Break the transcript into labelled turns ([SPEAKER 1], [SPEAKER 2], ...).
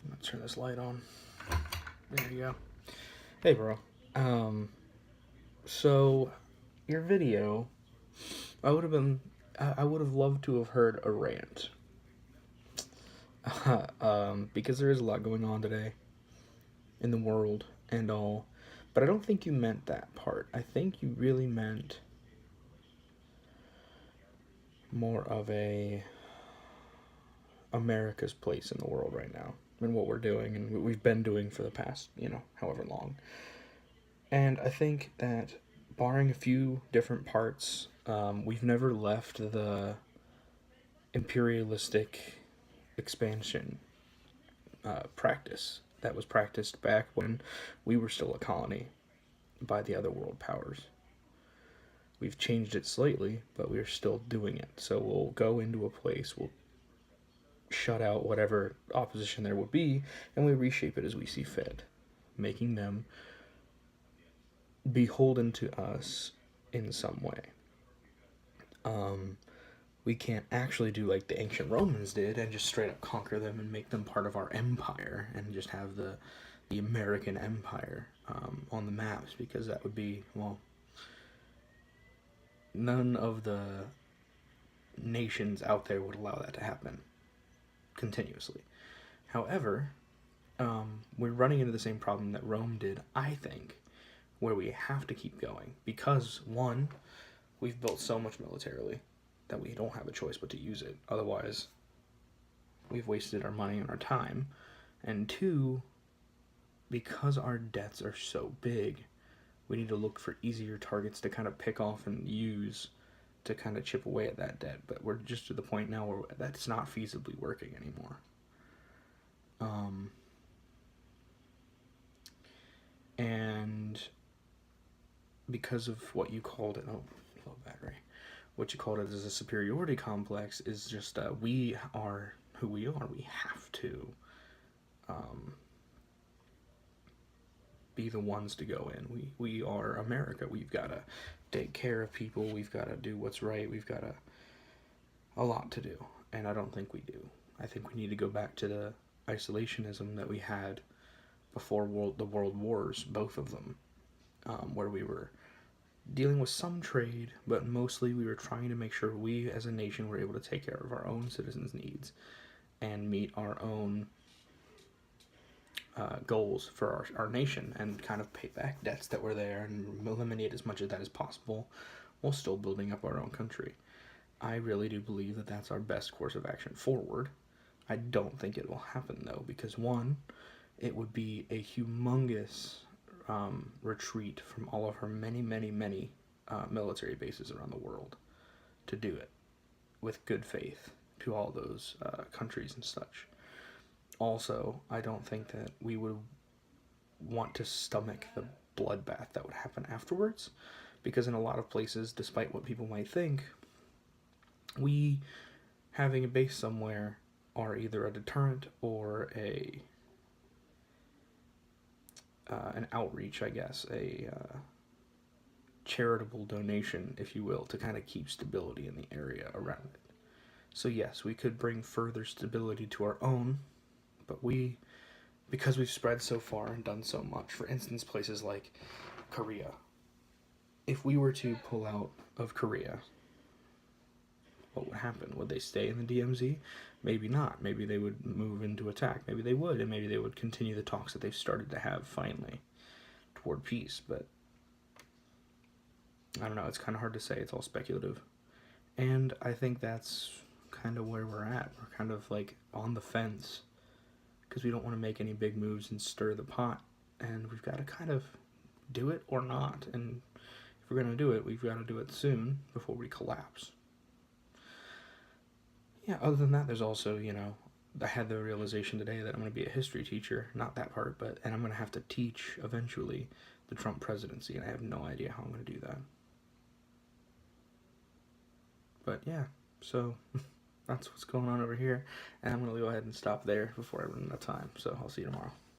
[SPEAKER 1] I'm gonna turn this light on. There you go. Hey, bro. So your video, I would have been, I would have loved to have heard a rant. Because there is a lot going on today in the world and all, but I don't think you meant that part. I think you really meant more of a America's place in the world right now and what we're doing and what we've been doing for the past, however long. And I think that, barring a few different parts, we've never left the imperialistic expansion practice that was practiced back when we were still a colony by the other world powers. We've changed it slightly, but we're still doing it. So we'll go into a place, we'll shut out whatever opposition there would be, and we reshape it as we see fit, making them beholden to us in some way. We can't actually do like the ancient Romans did and just straight up conquer them and make them part of our empire and just have the American empire on the maps, because that would be, well, none of the nations out there would allow that to happen continuously. However, we're running into the same problem that Rome did, I think, where we have to keep going because, one, we've built so much militarily that we don't have a choice but to use it. Otherwise, we've wasted our money and our time. And two, because our debts are so big, we need to look for easier targets to kind of pick off and use to kind of chip away at that debt. But we're just to the point now where that's not feasibly working anymore. And because of what you called it, low battery, what you called it as a superiority complex is just we are who we are. We have to be the ones to go in. We are America. We've got to take care of people. We've got to do what's right. We've got a lot to do, and I don't think we do. I think we need to go back to the isolationism that we had before the world wars, both of them, where we were dealing with some trade, but mostly we were trying to make sure we as a nation were able to take care of our own citizens' needs and meet our own goals for our nation and kind of pay back debts that were there and eliminate as much of that as possible while still building up our own country. I really do believe that that's our best course of action forward. I don't think it will happen, though, because, one, it would be a humongous retreat from all of her many, many, many military bases around the world to do it with good faith to all those countries and such. Also, I don't think that we would want to stomach the bloodbath that would happen afterwards, because in a lot of places, despite what people might think, we having a base somewhere are either a deterrent or an outreach, I guess, a charitable donation, if you will, to kind of keep stability in the area around it. So yes, we could bring further stability to our own, but because we've spread so far and done so much, for instance, places like Korea, if we were to pull out of Korea, what would happen? Would they stay in the DMZ? Maybe not. Maybe they would move into attack. Maybe they would, and maybe they would continue the talks that they've started to have finally toward peace. But I don't know. It's kind of hard to say. It's all speculative. And I think that's kind of where we're at. We're kind of like on the fence because we don't want to make any big moves and stir the pot. And we've got to kind of do it or not. And if we're going to do it, we've got to do it soon before we collapse. Yeah, other than that, there's also, I had the realization today that I'm going to be a history teacher, not that part, and I'm going to have to teach eventually the Trump presidency, and I have no idea how I'm going to do that. But yeah, so that's what's going on over here, and I'm going to go ahead and stop there before I run out of time, so I'll see you tomorrow.